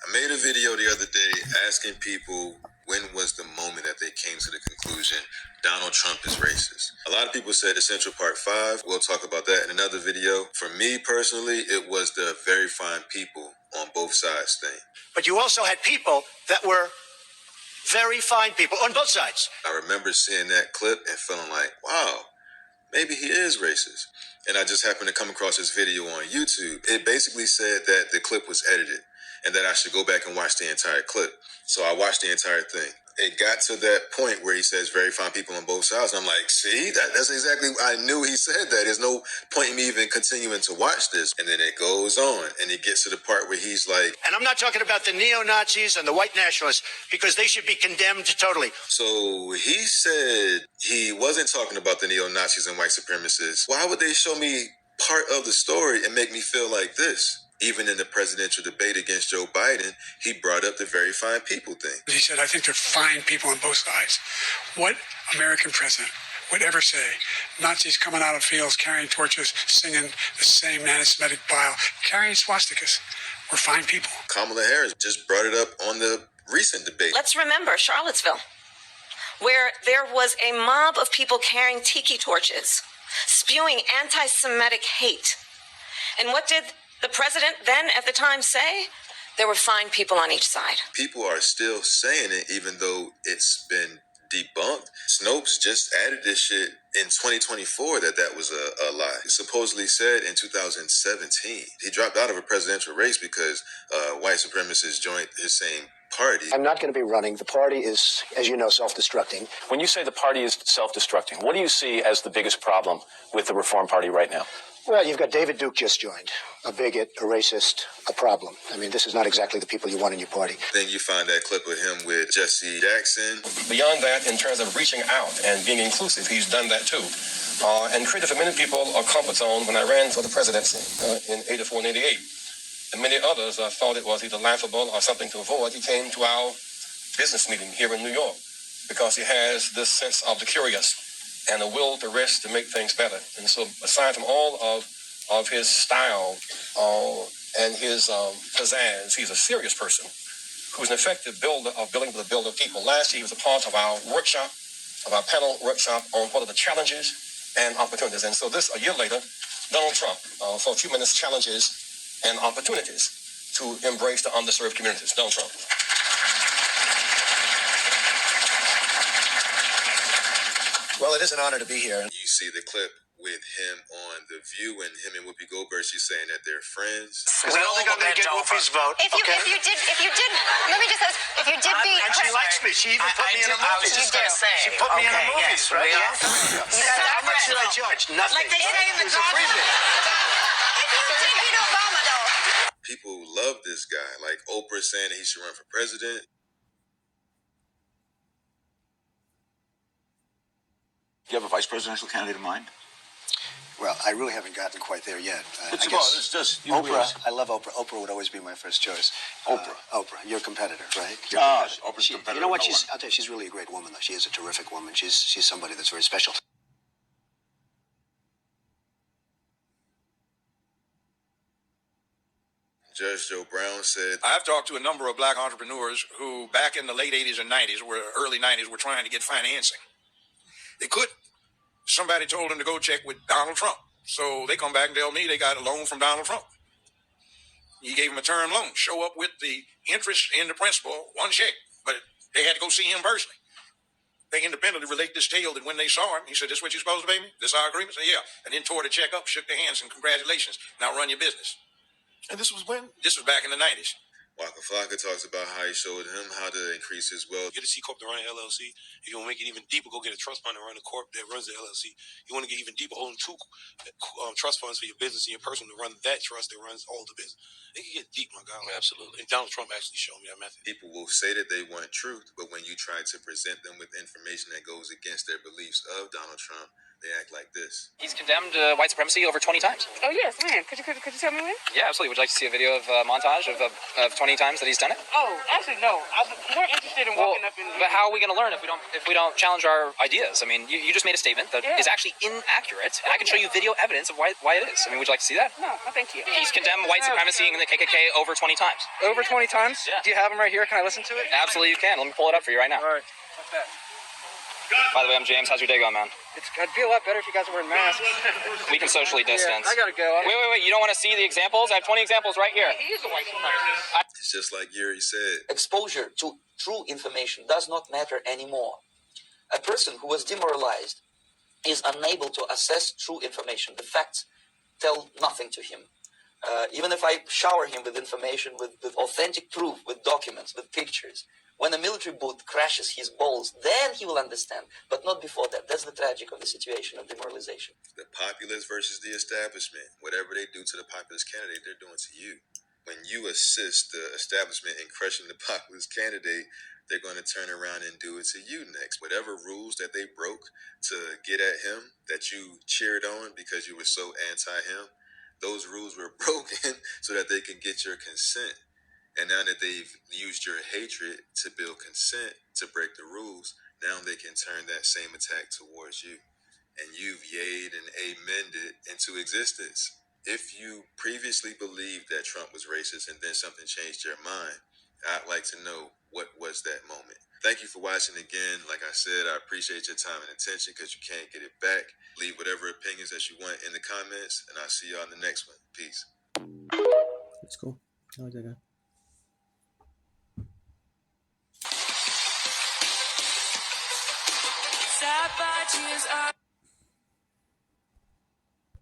I made a video the other day asking people when was the moment that they came to the conclusion Donald Trump is racist. A lot of people said the Central Park Five. We'll talk about that in another video. For me personally, it was the very fine people on both sides thing. But you also had people that were very fine people on both sides. I remember seeing that clip and feeling like, wow, maybe he is racist. And I just happened to come across this video on YouTube. It basically said that the clip was edited and that I should go back and watch the entire clip. So I watched the entire thing. It got to that point where he says very fine people on both sides. And I'm like, see, that's exactly, I knew he said that. There's no point in me even continuing to watch this. And then it goes on and it gets to the part where he's like. And I'm not talking about the neo-Nazis and the white nationalists because they should be condemned totally. So he said he wasn't talking about the neo-Nazis and white supremacists. Why would they show me part of the story and make me feel like this? Even in the presidential debate against Joe Biden, he brought up the very fine people thing. He said, I think they're fine people on both sides. What American president would ever say Nazis coming out of fields, carrying torches, singing the same anti-Semitic bile, carrying swastikas were fine people? Kamala Harris just brought it up on the recent debate. Let's remember Charlottesville, where there was a mob of people carrying tiki torches, spewing anti-Semitic hate. And what did the president then at the time say? There were fine people on each side. People are still saying it even though it's been debunked. Snopes just added this shit in 2024 that was a lie. He supposedly said in 2017. He dropped out of a presidential race because white supremacists joined his same party. I'm not going to be running. The party is, as you know, self-destructing. When you say the party is self-destructing, what do you see as the biggest problem with the Reform Party right now? Well, you've got David Duke just joined. A bigot, a racist, a problem. I mean, this is not exactly the people you want in your party. Then you find that clip of him with Jesse Jackson. Beyond that, in terms of reaching out and being inclusive, he's done that too. And created for many people a comfort zone. When I ran for the presidency in 84 and 88, and many others thought it was either laughable or something to avoid, he came to our business meeting here in New York because he has this sense of the curious and a will to risk to make things better. And so aside from all of his style and his pizzazz, he's a serious person who's an effective builder of building of people. Last year, he was a part of our workshop, of our panel workshop on what are the challenges and opportunities. And so this, a year later, Donald Trump, for a few minutes, challenges and opportunities to embrace the underserved communities. Donald Trump. Well, it is an honor to be here. You see the clip with him on The View and him and Whoopi Goldberg, she's saying that they're friends. I don't think I'm going to get Whoopi's vote. If you did, let me just ask, if you did beat... And she likes me. She even put me in a movie. She put me in a movies, right? Yeah. How much should I judge? Nothing. Like they say in the If you did beat Obama, though. People love this guy. Like Oprah saying that he should run for president. Do you have a vice presidential candidate in mind? Well, I really haven't gotten quite there yet. It's just Oprah. I love Oprah. Oprah would always be my first choice. Oprah. Your competitor, right? Oprah's competitor. You know what? No I'll tell you, she's really a great woman, though. She is a terrific woman. She's somebody that's very special. Judge Joe Brown said, I've talked to a number of black entrepreneurs who back in the late 80s and 90s, early 90s, were trying to get financing. They couldn't. Somebody told them to go check with Donald Trump. So they come back and tell me they got a loan from Donald Trump. He gave them a term loan, show up with the interest and the principal, one check. But they had to go see him personally. They independently relate this tale that when they saw him, he said, this is what you're supposed to pay me? This our agreement? I said, yeah. And then tore the check up, shook their hands, and congratulations. Now run your business. And this was when? This was back in the 90s. Waka Flocka talks about how he showed him how to increase his wealth. Get a C Corp to run an LLC. If you want to make it even deeper, go get a trust fund to run a corp that runs the LLC. You want to get even deeper, own two trust funds for your business and your personal to run that trust that runs all the business. It can get deep, my God. Absolutely. And Donald Trump actually showed me that method. People will say that they want truth, but when you try to present them with information that goes against their beliefs of Donald Trump, they act like this. He's condemned white supremacy over 20 times. Oh, yes, when? Could you tell me when? Yeah, absolutely. Would you like to see a video of montage of 20 times that he's done it? Oh, actually, no. I'm more interested in walking up and... But how are we going to learn if we don't challenge our ideas? I mean, you just made a statement that is actually inaccurate, and I can show you video evidence of why it is. I mean, would you like to see that? No, thank you. He's condemned white supremacy and the KKK over 20 times. Over 20 times? Yeah. Do you have them right here? Can I listen to it? Absolutely, you can. Let me pull it up for you right now. All right. What's that? By the way, I'm James. How's your day going, man? I'd be a lot better if you guys were wearing masks. We can socially distance. Yeah, I gotta go. Wait. You don't want to see the examples? I have 20 examples right here. He is a white supremacist. It's just like Yuri said. Exposure to true information does not matter anymore. A person who was demoralized is unable to assess true information. The facts tell nothing to him. Even if I shower him with information, with authentic proof, with documents, with pictures, when a military boot crashes his balls, then he will understand, but not before that. That's the tragic of the situation of demoralization. The populace versus the establishment. Whatever they do to the populist candidate, they're doing to you. When you assist the establishment in crushing the populist candidate, they're going to turn around and do it to you next. Whatever rules that they broke to get at him, that you cheered on because you were so anti-him, those rules were broken so that they can get your consent. And now that they've used your hatred to build consent to break the rules, now they can turn that same attack towards you. And you've yayed and amened it into existence. If you previously believed that Trump was racist and then something changed your mind, I'd like to know, what was that moment? Thank you for watching again. Like I said, I appreciate your time and attention because you can't get it back. Leave whatever opinions that you want in the comments, and I'll see y'all in the next one. Peace. That's cool. I like that guy. Side by tears.